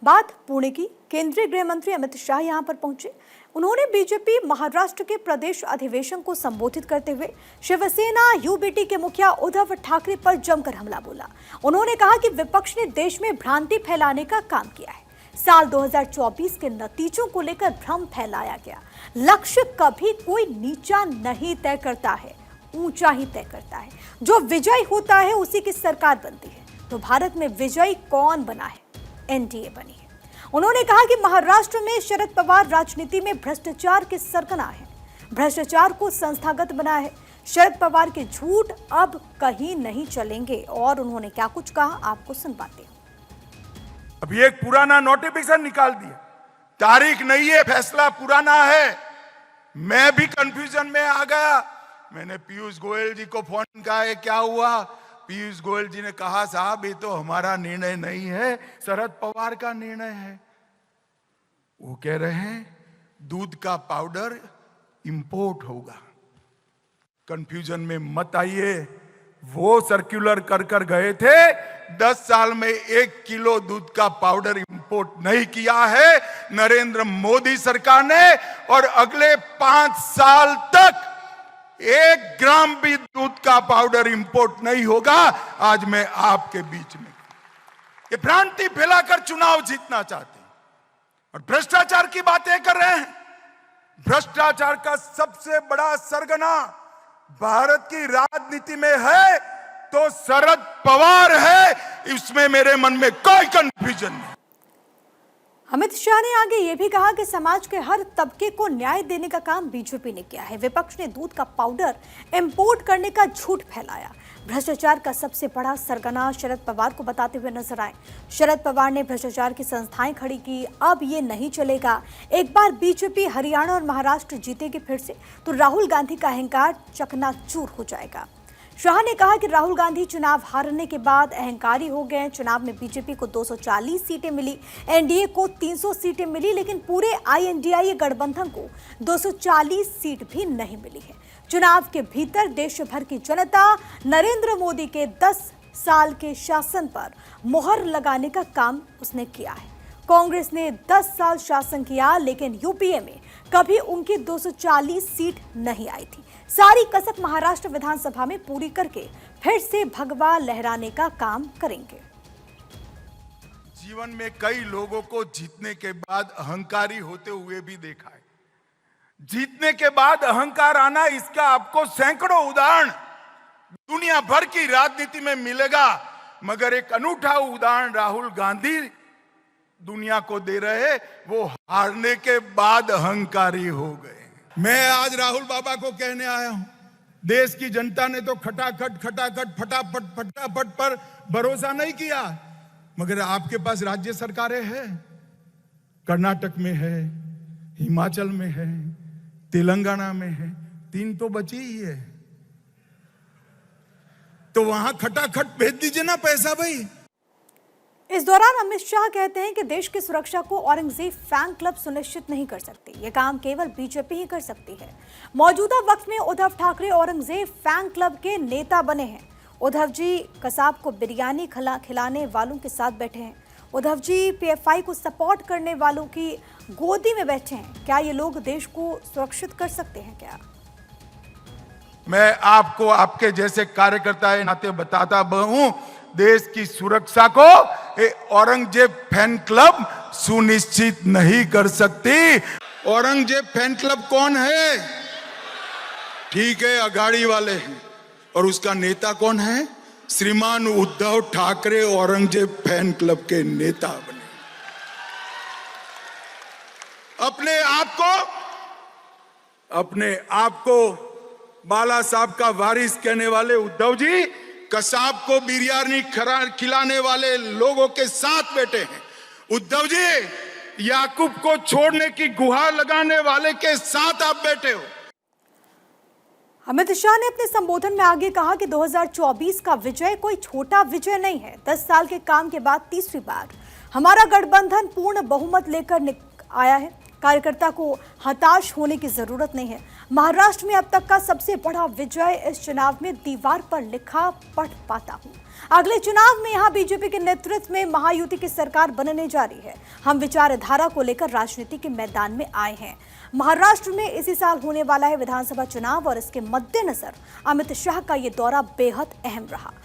बात पुणे की। केंद्रीय गृह मंत्री अमित शाह यहां पर पहुंचे। उन्होंने बीजेपी महाराष्ट्र के प्रदेश अधिवेशन को संबोधित करते हुए शिवसेना यूबीटी के मुखिया उद्धव ठाकरे पर जमकर हमला बोला। उन्होंने कहा कि विपक्ष ने देश में भ्रांति फैलाने का काम किया है। साल 2024 के नतीजों को लेकर भ्रम फैलाया गया। लक्ष्य कभी कोई नीचा नहीं तय करता है, ऊंचा ही तय करता है। जो विजयी होता है उसी की सरकार बनती है। तो भारत में विजयी कौन बना है? एनडीए बनी है। उन्होंने कहा कि महाराष्ट्र में शरद पवार राजनीति में भ्रष्टाचार के सरगना है, भ्रष्टाचार को संस्थागत बना है। शरद पवार के झूठ अब कहीं नहीं चलेंगे। और उन्होंने क्या कुछ कहा, आपको सुनवाते हैं। अभी एक पुराना नोटिफिकेशन निकाल दिया, तारीख नहीं है, फैसला पुराना है। मैं भी कंफ्यूजन में आ गया। मैंने पीयूष गोयल जी को फोन किया, है क्या हुआ? पीयूष गोयल जी ने कहा, साहब ये तो हमारा निर्णय नहीं है, शरद पवार का निर्णय है। वो कह रहे हैं दूध का पाउडर इंपोर्ट होगा। कंफ्यूजन में मत आइए। वो सर्कुलर कर गए थे, 10 साल में 1 किलो दूध का पाउडर इंपोर्ट नहीं किया है नरेंद्र मोदी सरकार ने। और अगले 5 साल तक 1 ग्राम भी दूध का पाउडर इंपोर्ट नहीं होगा। आज मैं आपके बीच में ये भ्रांति फैलाकर चुनाव जीतना चाहते हैं और भ्रष्टाचार की बातें कर रहे हैं। भ्रष्टाचार का सबसे बड़ा सरगना भारत की राजनीति में है तो शरद पवार है। इसमें मेरे मन में कोई कंफ्यूजन नहीं। अमित शाह ने आगे ये भी कहा कि समाज के हर तबके को न्याय देने का काम बीजेपी ने किया है। विपक्ष ने दूध का पाउडर इंपोर्ट करने का झूठ फैलाया। भ्रष्टाचार का सबसे बड़ा सरगना शरद पवार को बताते हुए नजर आए। शरद पवार ने भ्रष्टाचार की संस्थाएं खड़ी की, अब ये नहीं चलेगा। एक बार बीजेपी हरियाणा और महाराष्ट्र जीतेगी फिर से तो राहुल गांधी का अहंकार चकनाचूर हो जाएगा। शाह ने कहा कि राहुल गांधी चुनाव हारने के बाद अहंकारी हो गए। चुनाव में बीजेपी को 240 सीटें मिली, एनडीए को 300 सीटें मिली, लेकिन पूरे आईएनडीए गठबंधन को 240 सीट भी नहीं मिली है। चुनाव के भीतर देश भर की जनता नरेंद्र मोदी के 10 साल के शासन पर मुहर लगाने का काम उसने किया है। कांग्रेस ने 10 साल शासन किया, लेकिन यूपीए में कभी उनकी 240 सीट नहीं आई थी। सारी कसक महाराष्ट्र विधानसभा में पूरी करके फिर से भगवा लहराने का काम करेंगे। जीवन में कई लोगों को जीतने के बाद अहंकारी होते हुए भी देखा है। जीतने के बाद अहंकार आना, इसका आपको सैकड़ों उदाहरण दुनिया भर की राजनीति में मिलेगा। मगर एक अनूठा उदाहरण राहुल गांधी दुनिया को दे रहे, वो हारने के बाद अहंकारी हो गए। मैं आज राहुल बाबा को कहने आया हूं, देश की जनता ने तो खटाखट फटाफट पर भरोसा नहीं किया, मगर आपके पास राज्य सरकारें हैं। कर्नाटक में है, हिमाचल में है, तेलंगाना में है, 3 तो बची ही है। तो वहां खटाखट भेज दीजिए ना पैसा भाई। इस दौरान अमित शाह कहते हैं कि देश की सुरक्षा को औरंगजेब फैन क्लब सुनिश्चित नहीं कर सकती। ये काम केवल बीजेपी ही कर सकती है। मौजूदा वक्त में उद्धव ठाकरे औरंगजेब फैन क्लब के नेता बने हैं। उद्धव जी कसाब को बिरयानी खिलाने वालों के साथ बैठे हैं। उद्धव जी पीएफआई को सपोर्ट करने वालों की गोदी में बैठे हैं। क्या ये लोग देश को सुरक्षित कर सकते हैं? क्या मैं आपको आपके जैसे कार्यकर्ता के नाते बताता हूं, देश की सुरक्षा को औरंगजेब फैन क्लब सुनिश्चित नहीं कर सकती। औरंगजेब फैन क्लब कौन है? ठीक है, अघाड़ी वाले हैं। और उसका नेता कौन है? श्रीमान उद्धव ठाकरे औरंगजेब फैन क्लब के नेता बने। अपने आप को बाला साहब का वारिस कहने वाले उद्धव जी कसाब को बिरयानी खिलाने वाले लोगों के साथ बैठे हैं। उद्धव जी याकूब को छोड़ने की गुहार लगाने वाले के साथ आप बैठे हो। अमित शाह ने अपने संबोधन में आगे कहा कि 2024 का विजय कोई छोटा विजय नहीं है। 10 साल के काम के बाद तीसरी बार हमारा गठबंधन पूर्ण बहुमत लेकर आया है। कार्यकर्ता को हताश होने की जरूरत नहीं है। महाराष्ट्र में अब तक का सबसे बड़ा विजय इस चुनाव में दीवार पर लिखा पढ़ पाता हूं। अगले चुनाव में यहां बीजेपी के नेतृत्व में महायुति की सरकार बनने जा रही है। हम विचारधारा को लेकर राजनीति के मैदान में आए हैं। महाराष्ट्र में इसी साल होने वाला है विधानसभा चुनाव और इसके मद्देनजर अमित शाह का ये दौरा बेहद अहम रहा।